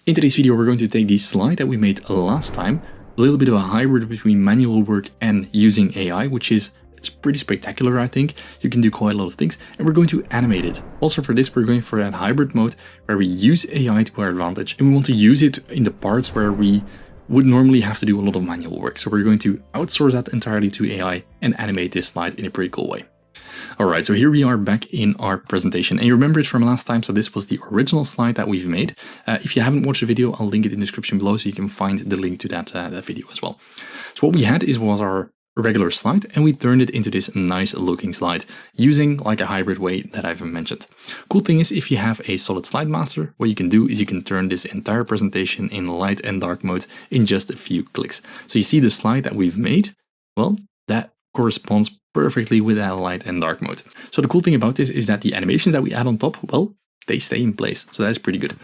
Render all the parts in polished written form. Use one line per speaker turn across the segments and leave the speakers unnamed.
In today's video, we're going to take the slide that we made last time, a little bit of a hybrid between manual work and using AI, which is pretty spectacular, I think. You can do quite a lot of things, and we're going to animate it. Also for this, we're going for that hybrid mode where we use AI to our advantage, and we want to use it in the parts where we would normally have to do a lot of manual work. So we're going to outsource that entirely to AI and animate this slide in a pretty cool way. Alright, so here we are back in our presentation, and you remember it from last time, so this was the original slide that we've made. If you haven't watched the video, I'll link it in the description below so you can find the link to that video as well. So what we had was our regular slide, and we turned it into this nice looking slide using like a hybrid way that I've mentioned. Cool thing is, if you have a solid slide master, what you can do is you can turn this entire presentation in light and dark mode in just a few clicks. So you see the slide that we've made, well, that corresponds perfectly with that light and dark mode. So the cool thing about this is that the animations that we add on top, well, they stay in place. So that's pretty good.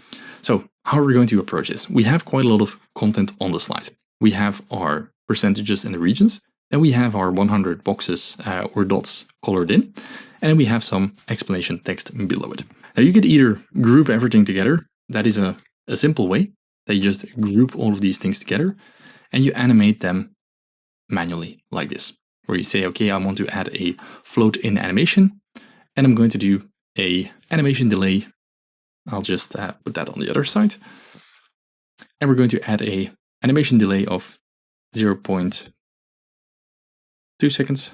So how are we going to approach this? We have quite a lot of content on the slide. We have our percentages and the regions, then we have our 100 boxes or dots colored in, and then we have some explanation text below it. Now you could either group everything together. That is a simple way that you just group all of these things together and you animate them manually like this, where you say, okay, I want to add a float in animation, and I'm going to do a animation delay. I'll just put that on the other side. And we're going to add a animation delay of 0.2 seconds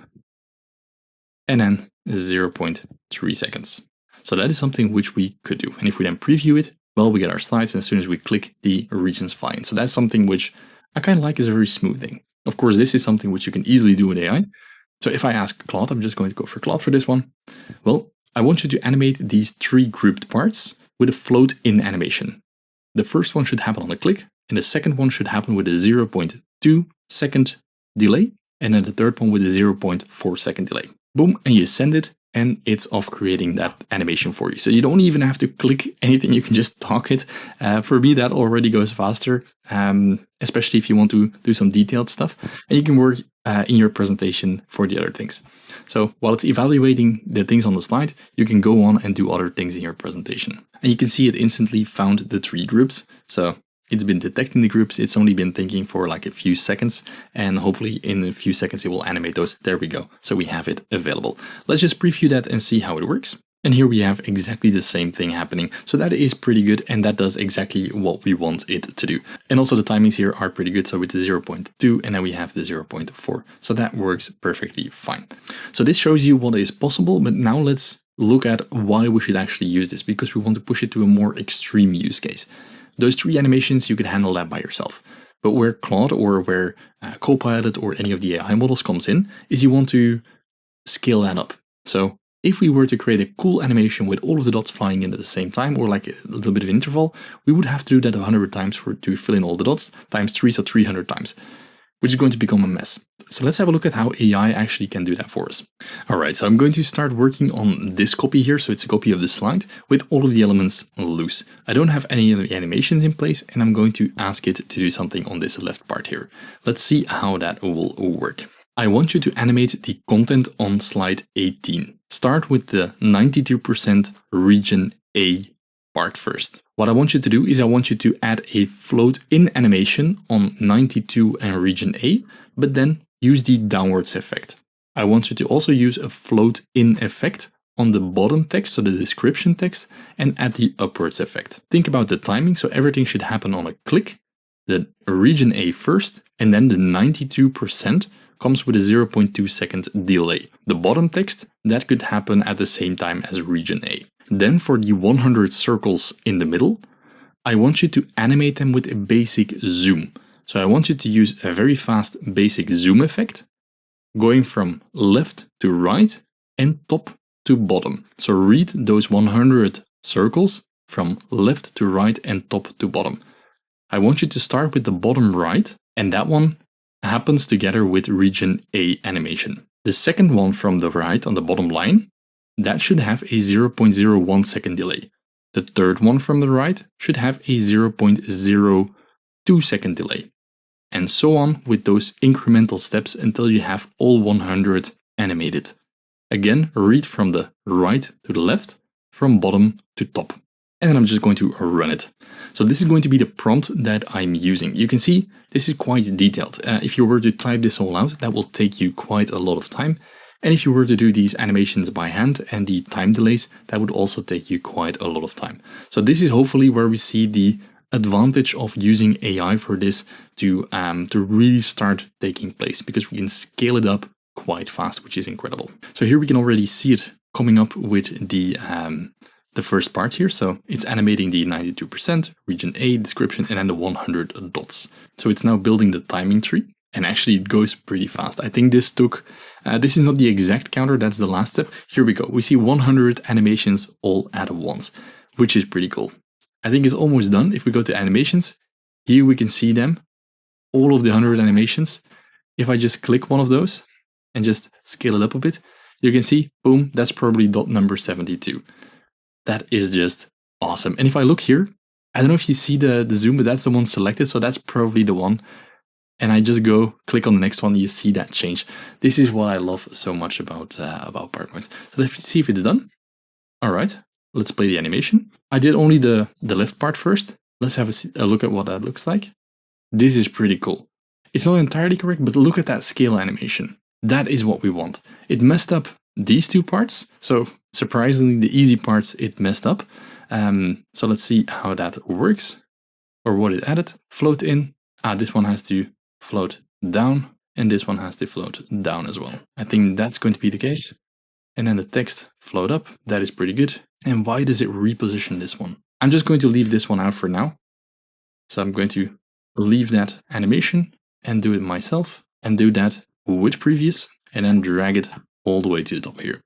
and then 0.3 seconds. So that is something which we could do. And if we then preview it, well, we get our slides, and as soon as we click, the regions fly in. So that's something which I kind of like, is a very smooth thing. Of course, this is something which you can easily do with AI. So if I ask Claude, I'm just going to go for Claude for this one. Well, I want you to animate these three grouped parts with a float in animation. The first one should happen on a click, and the second one should happen with a 0.2 second delay, and then the third one with a 0.4 second delay. Boom, and you send it, and it's off creating that animation for you. So you don't even have to click anything, you can just talk it. For me, that already goes faster, especially if you want to do some detailed stuff, and you can work in your presentation for the other things. So while it's evaluating the things on the slide, you can go on and do other things in your presentation. And you can see it instantly found the three groups. So it's been detecting the groups, it's only been thinking for like a few seconds, and hopefully in a few seconds it will animate those. There we go. So we have it available. Let's just preview that and see how it works. And here we have exactly the same thing happening. So that is pretty good, and that does exactly what we want it to do. And also the timings here are pretty good. So with the 0.2, and then we have the 0.4. So that works perfectly fine. So this shows you what is possible, but now let's look at why we should actually use this, because we want to push it to a more extreme use case. Those three animations, you could handle that by yourself. But where Claude or where Copilot or any of the AI models comes in, is you want to scale that up. So if we were to create a cool animation with all of the dots flying in at the same time, or like a little bit of interval, we would have to do that 100 times to fill in all the dots, times 3, so 300 times, which is going to become a mess. So let's have a look at how AI actually can do that for us. Alright, so I'm going to start working on this copy here. So it's a copy of the slide with all of the elements loose. I don't have any of the animations in place, and I'm going to ask it to do something on this left part here. Let's see how that will work. I want you to animate the content on slide 18. Start with the 92% region A part first. What I want you to do is I want you to add a float in animation on 92 and region A, but then use the downwards effect. I want you to also use a float in effect on the bottom text, so the description text, and add the upwards effect. Think about the timing, so everything should happen on a click, the region A first, and then the 92% comes with a 0.2 second delay. The bottom text, that could happen at the same time as region A. Then for the 100 circles in the middle, I want you to animate them with a basic zoom. So I want you to use a very fast basic zoom effect, going from left to right and top to bottom. So read those 100 circles from left to right and top to bottom. I want you to start with the bottom right, and that one happens together with region A animation. The second one from the right on the bottom line, that should have a 0.01 second delay. The third one from the right should have a 0.02 second delay. And so on with those incremental steps until you have all 100 animated. Again, read from the right to the left, from bottom to top. and then I'm just going to run it. So this is going to be the prompt that I'm using. You can see this is quite detailed. If you were to type this all out, that will take you quite a lot of time. And if you were to do these animations by hand and the time delays, that would also take you quite a lot of time. So this is hopefully where we see the advantage of using AI for this to really start taking place, because we can scale it up quite fast, which is incredible. So here we can already see it coming up with the first part here. So it's animating the 92%, region A, description, and then the 100 dots. So it's now building the timing tree. And actually it goes pretty fast. I think this took, this is not the exact counter, that's the last step. Here we go. We see 100 animations all at once, which is pretty cool. I think it's almost done. If we go to animations, here we can see them, all of the 100 animations. If I just click one of those and just scale it up a bit, you can see, boom, that's probably dot number 72. That is just awesome. And if I look here, I don't know if you see the zoom, but that's the one selected. So that's probably the one. And I just go click on the next one, you see that change. This is what I love so much about PowerPoint. So let's see if it's done. All right, let's play the animation. I did only the left part first. Let's have a look at what that looks like. This is pretty cool. It's not entirely correct, but look at that scale animation. That is what we want. It messed up these two parts. So surprisingly, the easy parts, it messed up. So let's see how that works, or what it added. Float in. This one has to float down, and this one has to float down as well. I think that's going to be the case. And then the text float up. That is pretty good. And why does it reposition this one? I'm just going to leave this one out for now. So I'm going to leave that animation and do it myself, and do that with previous, and then drag it all the way to the top here.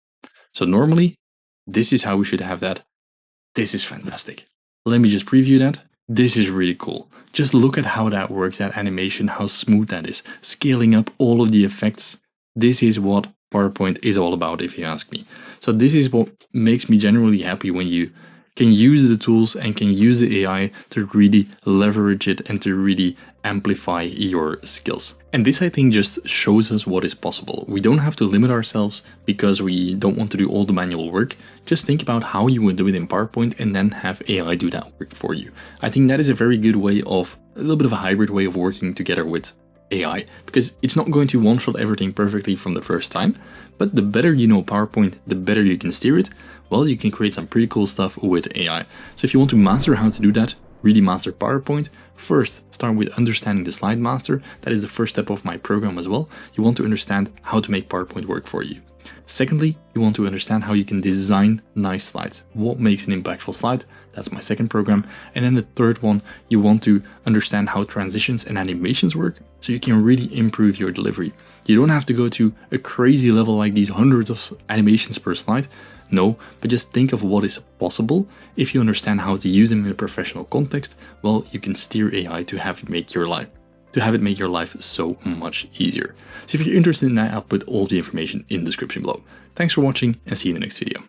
So normally, this is how we should have that. This is fantastic. Let me just preview that. This is really cool. Just look at how that works, that animation, how smooth that is. Scaling up all of the effects. This is what PowerPoint is all about, if you ask me. So this is what makes me genuinely happy, when you can use the tools and can use the AI to really leverage it and to really amplify your skills. And this, I think, just shows us what is possible. We don't have to limit ourselves because we don't want to do all the manual work. Just think about how you would do it in PowerPoint and then have AI do that work for you. I think that is a very good way of, a little bit of a hybrid way of working together with AI, because it's not going to one-shot everything perfectly from the first time, but the better you know PowerPoint, the better you can steer it. Well, you can create some pretty cool stuff with AI. So if you want to master how to do that, really master PowerPoint, first start with understanding the slide master. That is the first step of my program as well. You want to understand how to make PowerPoint work for you. Secondly, you want to understand how you can design nice slides. What makes an impactful slide? That's my second program. And then the third one, you want to understand how transitions and animations work, so you can really improve your delivery. You don't have to go to a crazy level like these hundreds of animations per slide. No, but just think of what is possible. If you understand how to use them in a professional context, well, you can steer AI to have it make your life so much easier. So if you're interested in that, I'll put all the information in the description below. Thanks for watching, and see you in the next video.